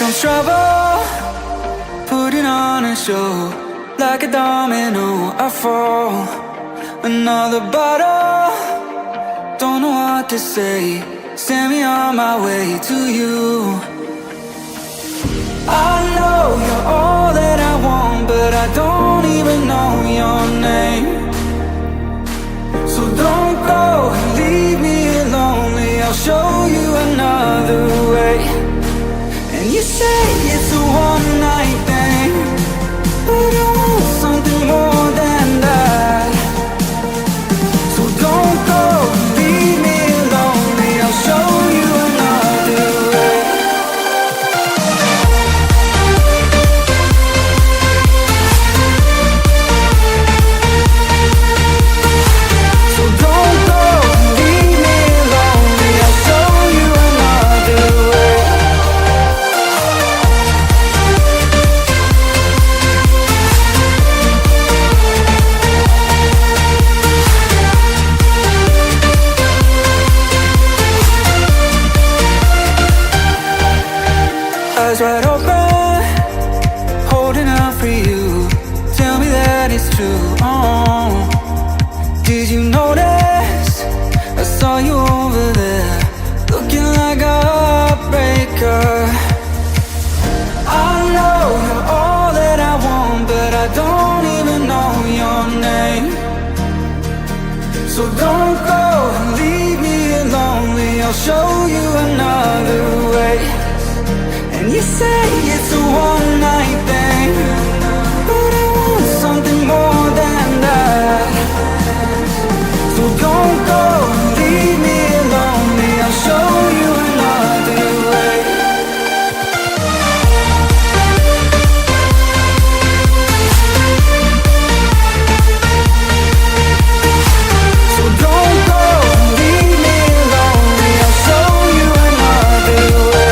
comes trouble, putting on a show. Like a domino, I fall. Another bottle, don't know what to say. Send me on my way to you. I know you're all that I want, but I don't even know your name. So don't go and leave me lonely, I'll show you another way. And you say it's a one-night thing, but I want something more than that. So don't go and leave me lonely, I'll show you another way. So don't go and leave me lonely, I'll show you another way. Eyes wide open, holding out for you. Tell me that it's true. Oh, did you notice? I saw you over there, looking like a heartbreaker. I know you're all that I want, but I don't even know your name. So don't go and leave me lonely, I'll show you another way. And you say it's a one-night thing, but I want something more than that. So don't go and leave me lonely, I'll show you another way. So don't go and leave me lonely, I'll show you another way.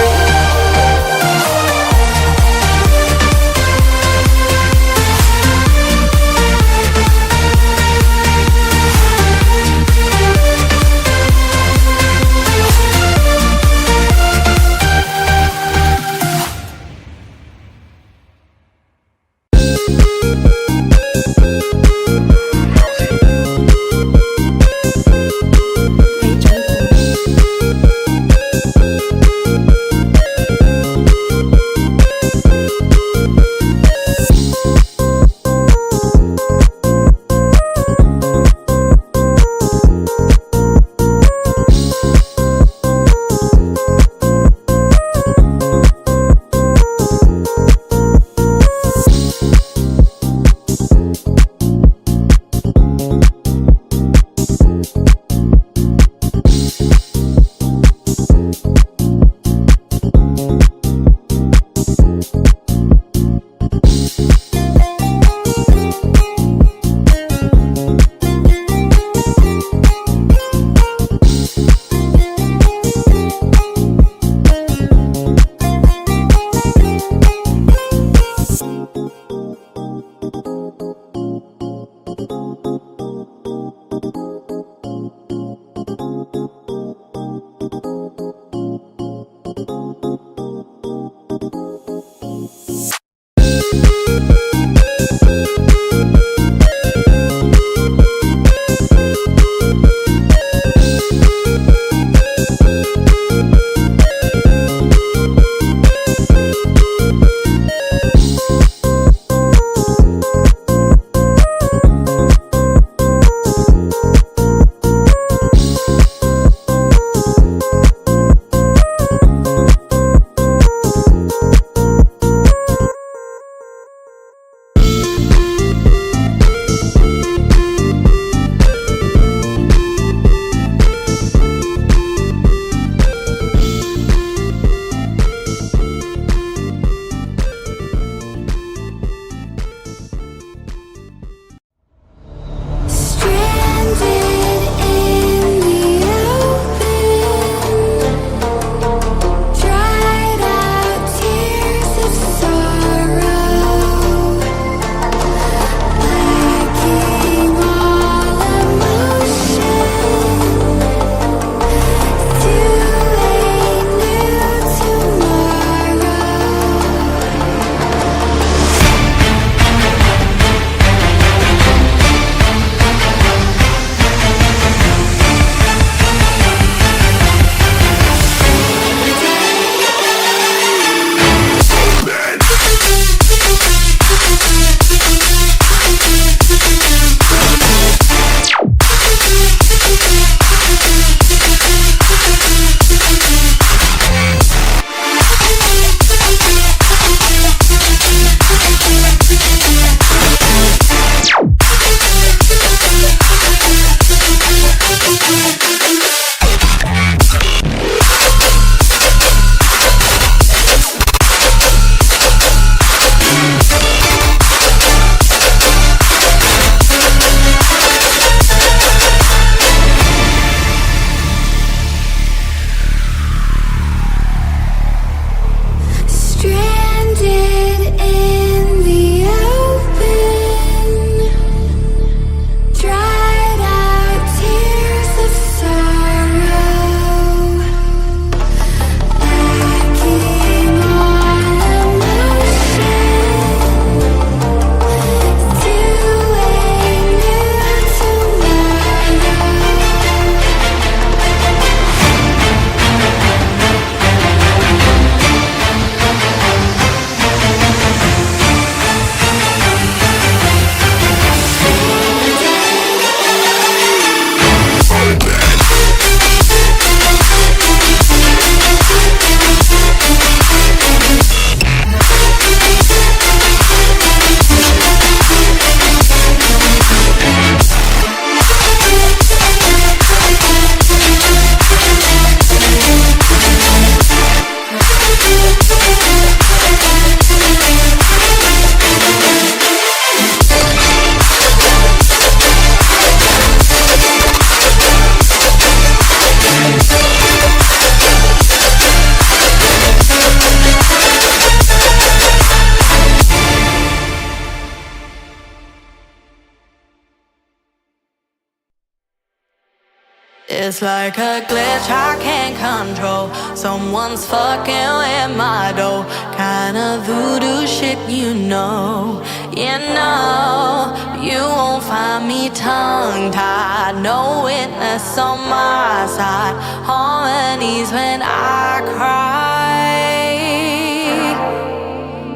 It's like a glitch I can't control. Someone's fucking with my dough. Kinda voodoo shit, you know. You know, you won't find me tongue-tied. No witness on my side. Harmonies when I cry.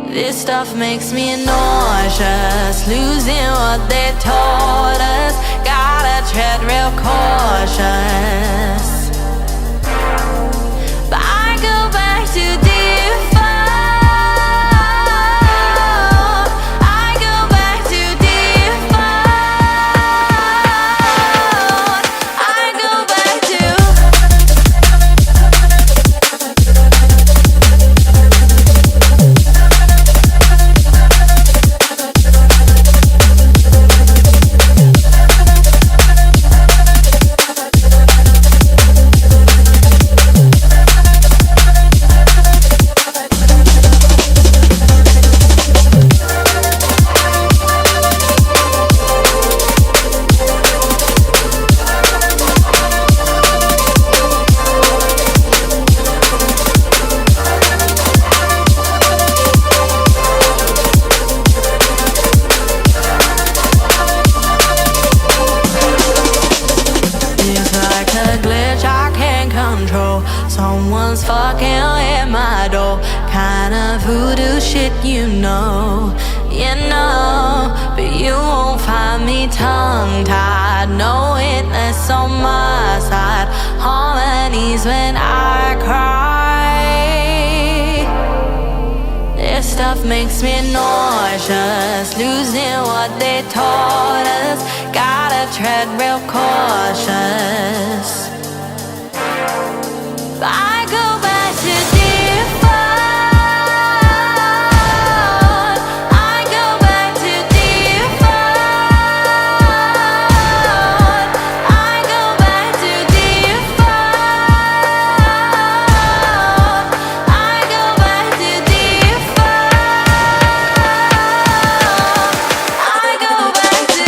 This stuff makes me nauseous. Losing what they taught us. Gotta tread real cautious. But I go back to default. I go back to default. I go back to someone's fucking with my door. Kinda voodoo shit, you know. You know, but you won't find me tongue-tied. No witness on my side. Harmonies when I cry. This stuff makes me nauseous. Losing what they taught us. Gotta tread real cautious. I go back to default. I go back to default. I go back to default. I go back to default. I go back to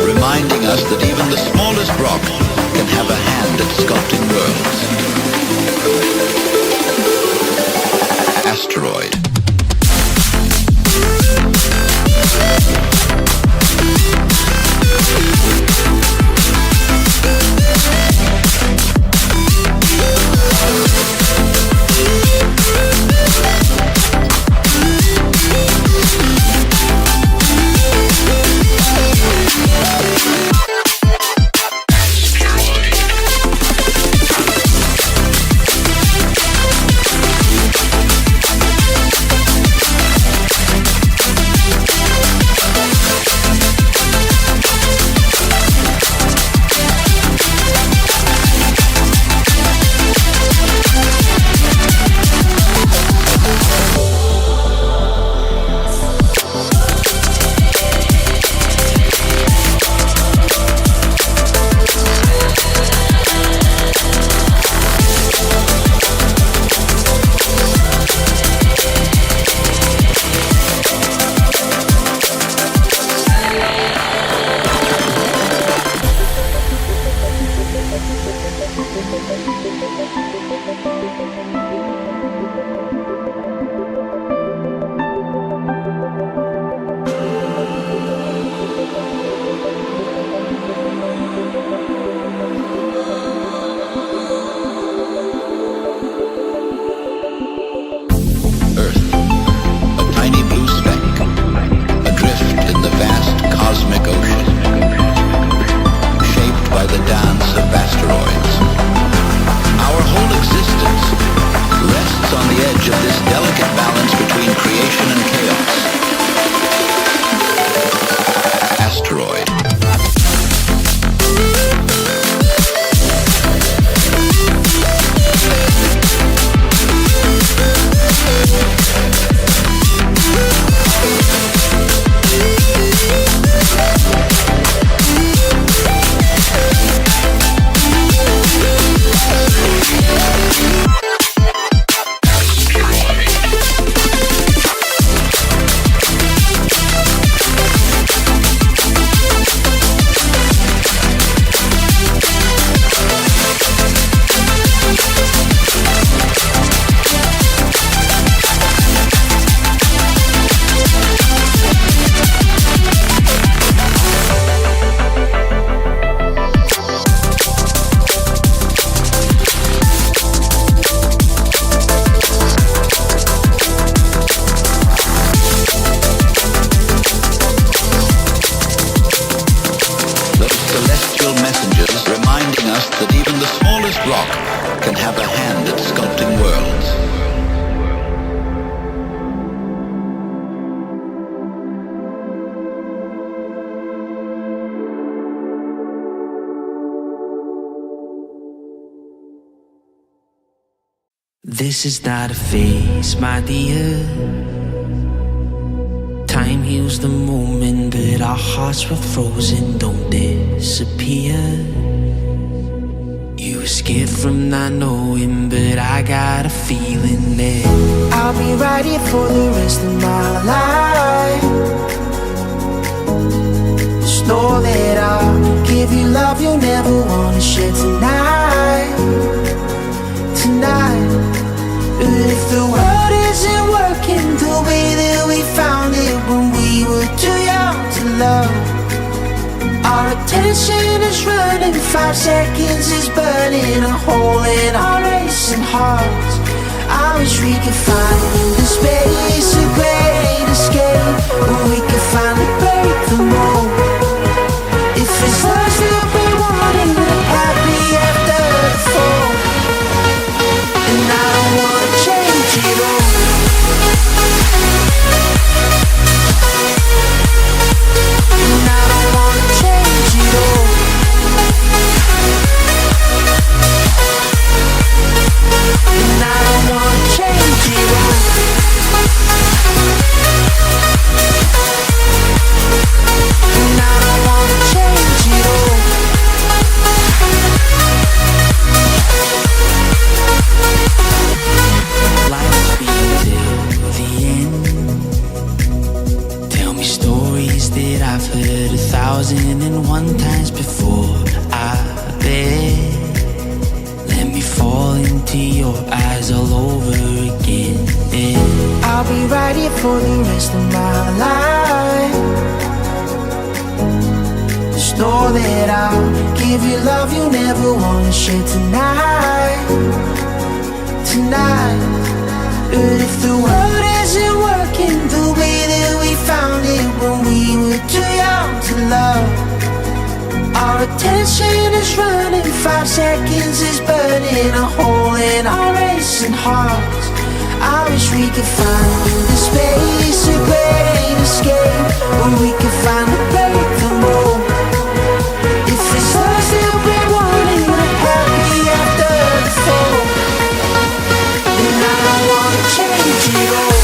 Reminding us that even the smallest rock can have a hand at sculpting worlds. Asteroid. This is not a phase, my dear. Time heals the moment, but our hearts were frozen, don't disappear. You were scared from not knowing, but I got a feeling that I'll be right here for the rest of my life. Just know that I'll give you love you'll never wanna share tonight. But if the world isn't working the way that we found it when we were too young to love, our attention is running, 5 seconds is burning a hole in our racing hearts. I wish we could find the space, a great escape, where we could finally break the mold. If it's us that we wanted, happy after the fall. And I don't wanna change it all. suffered 1,001 times before I bet. Let me fall into your eyes all over again. I'll be right here for the rest of my life. Just know that I'll give you love you never wanna share tonight. Tonight. But if the world isn't working the way that we found it when we were too young to love, our attention is running, 5 seconds is burning a hole in our racing hearts. I wish we could find the space, a great escape, where we could finally break the mold. If it's us that we're wanting, we're happy after the fall. And I don't wanna change it all.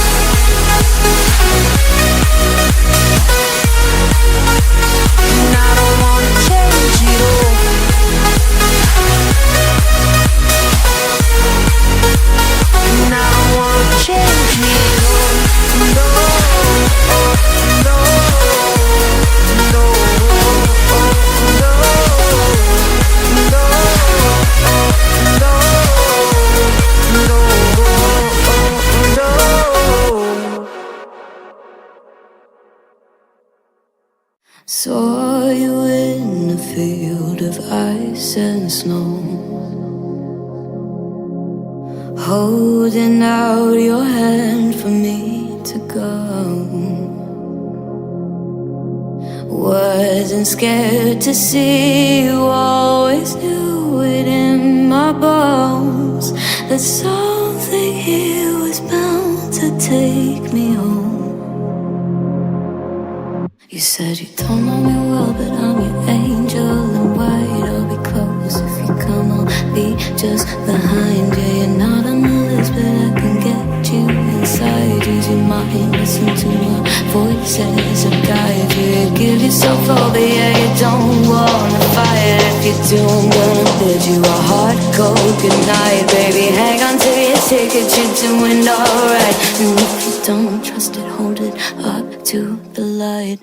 And I don't wanna change it all. And I don't wanna change it all. No, no, no, no, Saw you in a field of ice and snow, holding out your hand for me to go. Wasn't scared to see you, always knew it in my bones that something here was bound to take me home. You said you don't know me well, but I'm your angel in white. I'll be close if you come, I'll be just behind you. You're not on the list, but I can get you inside. Use your mind, listen to my voices and guide you. You give yourself over, yeah, you don't wanna fight. If you do, I'm gonna bid you a hard cold goodnight. Baby, hang on to your ticket, you're doing alright. And if you don't trust it, hold it up to the light.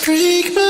freak my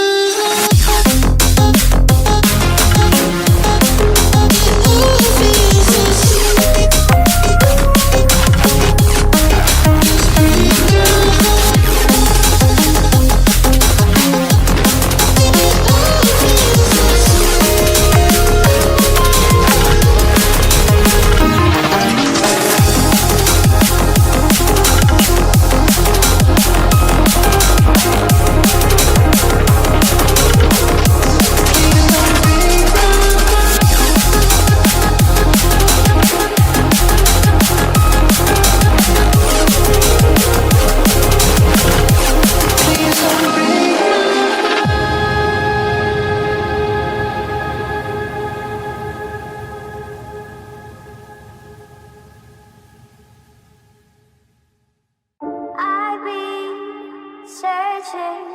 I've been searching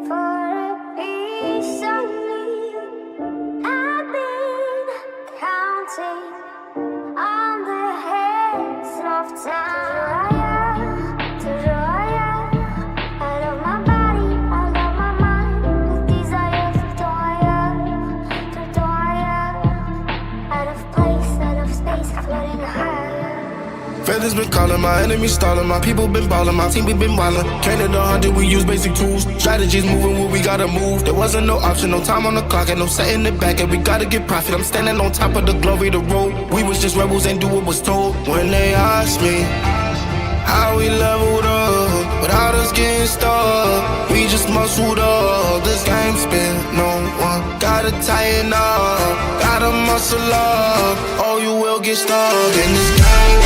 for a piece of me. I've been counting on the hands of time. I love my body, I love my mind. With desire to out of place, out of space, floating higher. Feathers been calling, my enemies stalling, my people been ballin', my team we been wildin'. Can't hit 100, we use basic tools. Strategies moving where we gotta move. There wasn't no option, no time on the clock, and no setting it back, and we gotta get profit. I'm standing on top of the glory, the road. We was just rebels and do what was told. When they asked me how we leveled up, without us getting stuck, we just muscled up. This game spin, no one gotta tighten up, gotta muscle up, or you will get stuck in this game.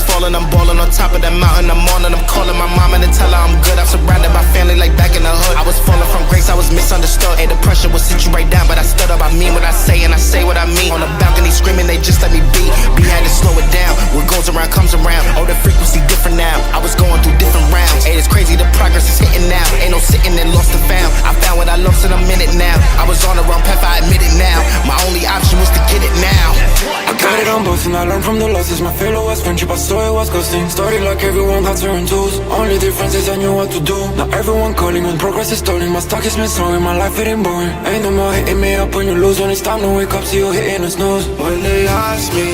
Falling, I'm balling on top of that mountain. I'm on and I'm calling my mama to tell her I'm good. I'm surrounded by family like back in the hood. I was falling from grace, I was misunderstood. Hey, the pressure will sit you right down, but I stood up. I mean what I say and I say what I mean. On the balcony screaming, they just let me be. We had to slow it down. What goes around comes around. Oh, the frequency different now. I was going through different rounds. Hey, it's crazy, the progress is hitting now. Ain't no sitting and lost and found. I found what I lost in a minute now. I was on the wrong path, I admit it now. My only option was to get it now. I got it on both and I learned from the losses. My failure was friendship, I saw it was ghosting. Started like everyone had certain tools. Only difference is I knew what to do. Now everyone calling when progress is stalling. My stock is missing, my life it ain't boring. Ain't no more hitting me up when you lose. When it's time to wake up, see you hitting the snooze. When they ask me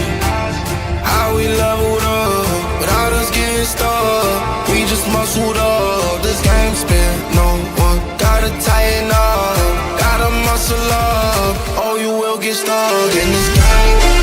how we leveled up, without us getting stuck, we just muscled up. This game spin, no one gotta tighten up, gotta muscle up, or you will get stuck in this game.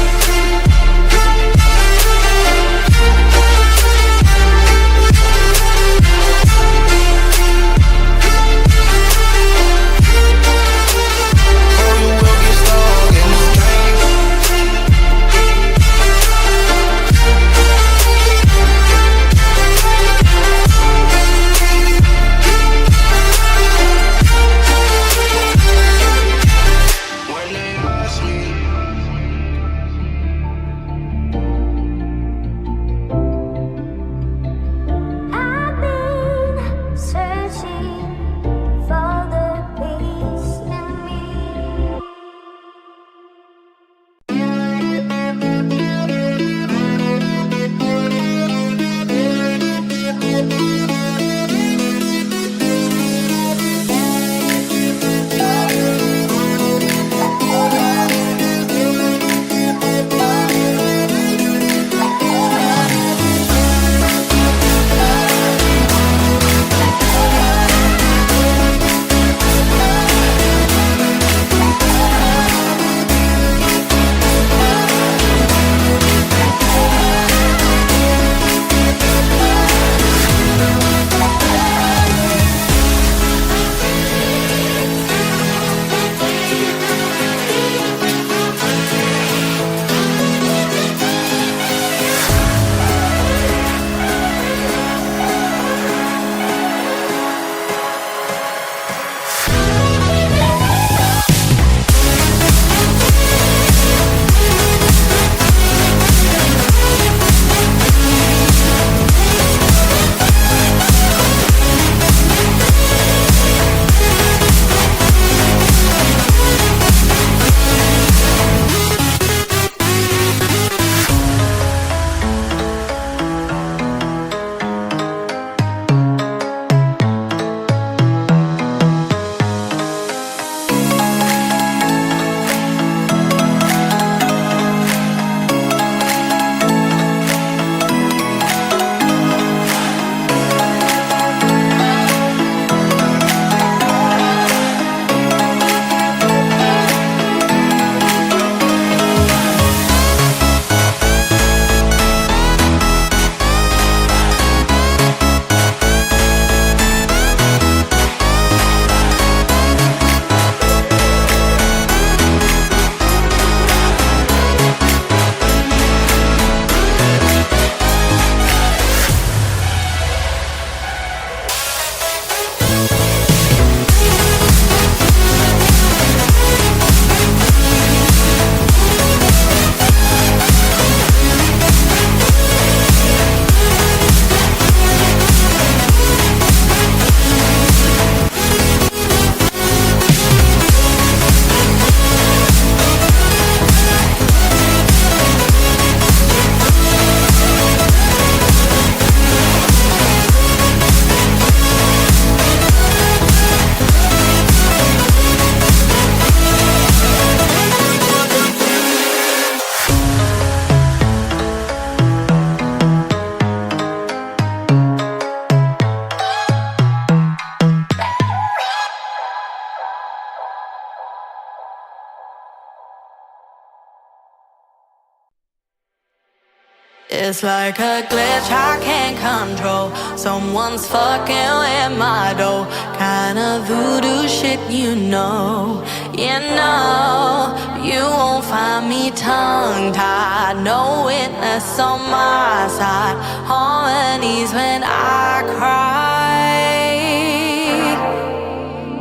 It's like a glitch I can't control. Someone's fucking with my dough. Kinda voodoo shit, you know. You know, you won't find me tongue-tied. No witness on my side. On my knees when I cry.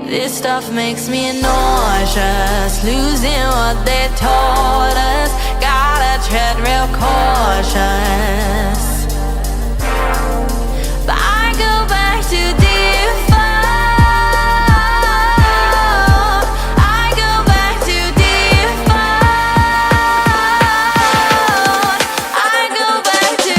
This stuff makes me nauseous. Losing what they taught us. Gotta tread real cautious. But I go back to default. I go back to default. I go back to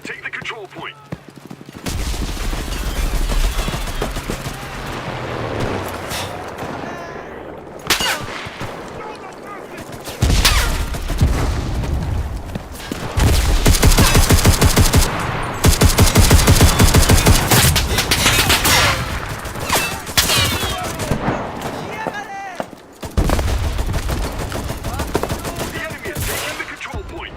take the control point. The enemy is taking the control point.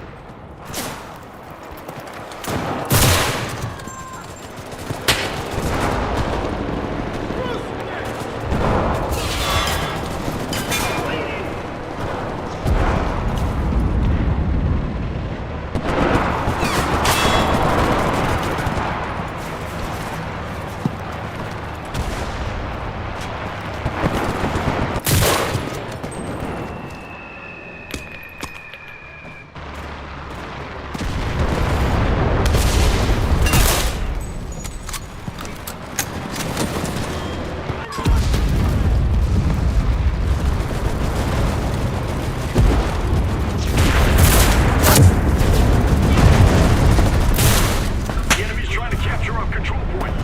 The enemy's trying to capture our control point.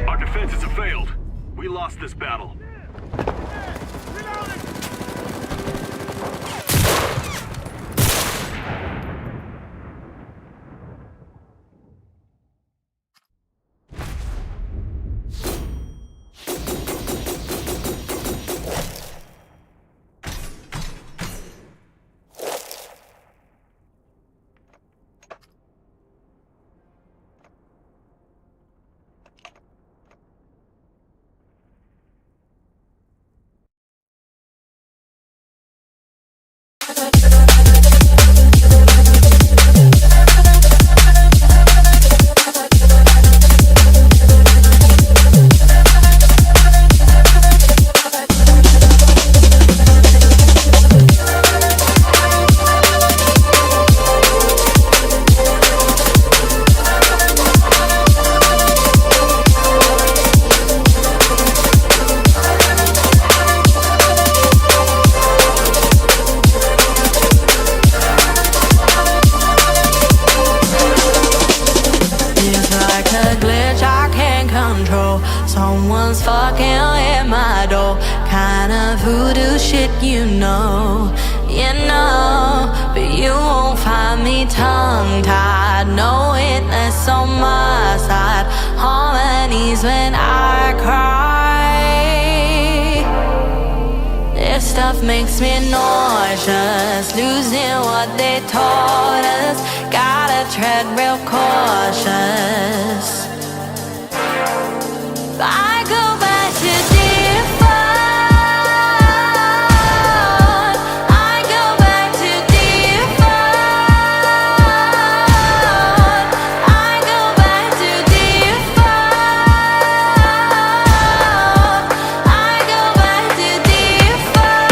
Our defenses have failed. We lost this battle. It's like a glitch I can't control. Someone's fucking with my door. Kind of voodoo shit, you know. But you won't find me tongue-tied. No witness on my side. Harmonies when I cry. This stuff makes me nauseous. Losing what they taught us. Gotta tread real cautious. I go back to default. I go back to default. I go back to default. I go back to default.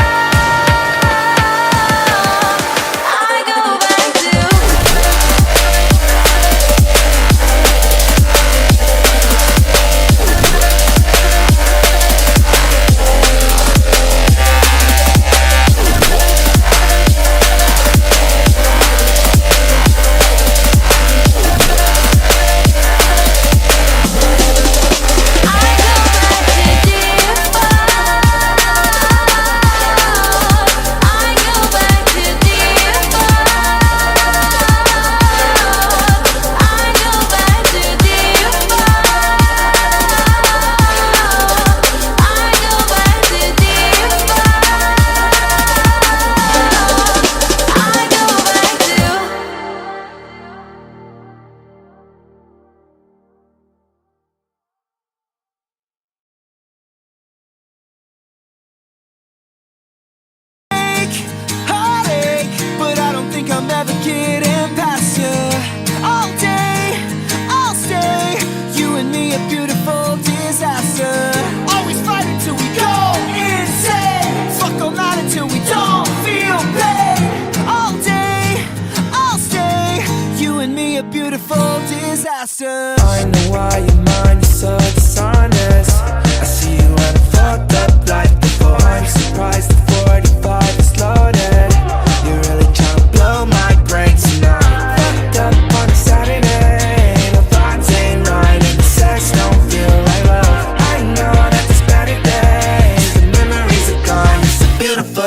I go back to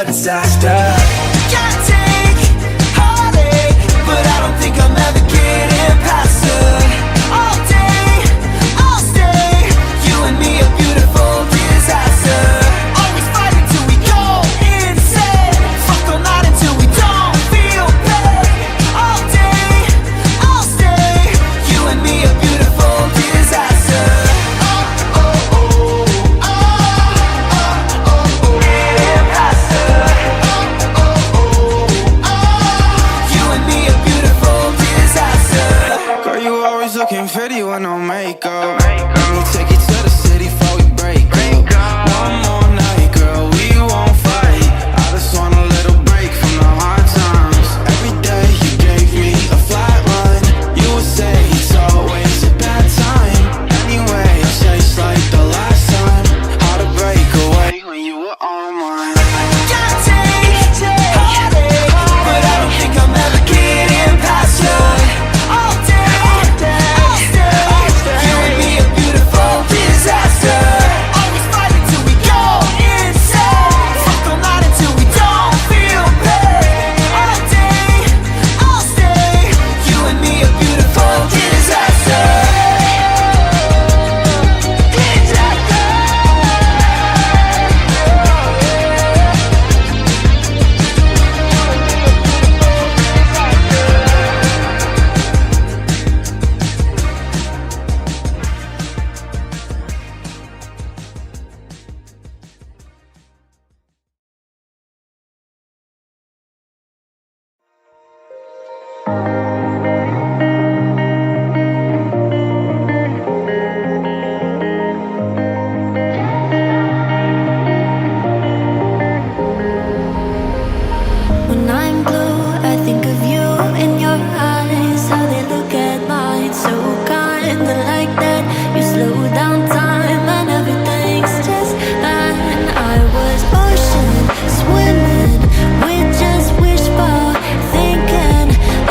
disaster. Can't take heartache, but I don't think I'm ever getting past her. All day, I'll stay, you and me a beautiful disaster. Always fighting till we go insane, fuck all night until we don't feel pain. All day, I'll stay, you and me a beautiful disaster. Looking pretty with no makeup. Let me take you to the city before we break up. One more night, girl, we won't fight. I just want a little break from the hard times. Every day you gave me a flat run. You would say it's always a bad time. Anyway, I say it's like the last time. Hard to break away when you were on mine. Can't take heartache, but I don't think I'm ever getting past her. All day, you and me a beautiful disaster. Always fighting till we go insane, fuck all night until we don't feel pain. All day, I'll stay, you and me a beautiful disaster. When I'm blue, I think of you in your eyes, how they look at mine, so kinda like that. You slow down time and everything's just fine. I was ocean swimming with just wishful thinking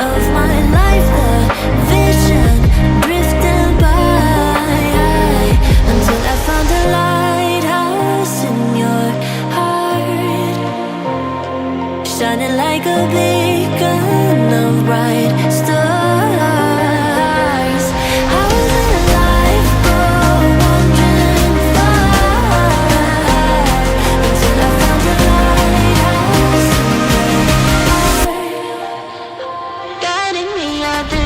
of my life, the vision drifting by, until I found a lighthouse in your heart, shining like a beacon of bright stars. I was in a lifeboat wandering far, until I found a lighthouse in your heart, guiding me out the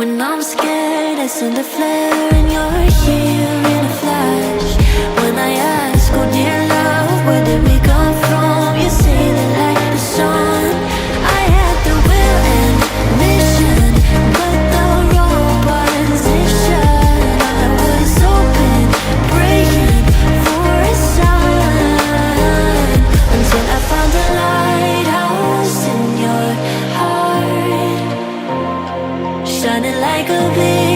When I'm scared, I send a flare and you're here in a flash. When I ask, oh dear love, where did we come from? You say the light is on. I had the will and mission, but the wrong position. I was open, praying for a sign, until I found a lighthouse in your heart, shining like a beacon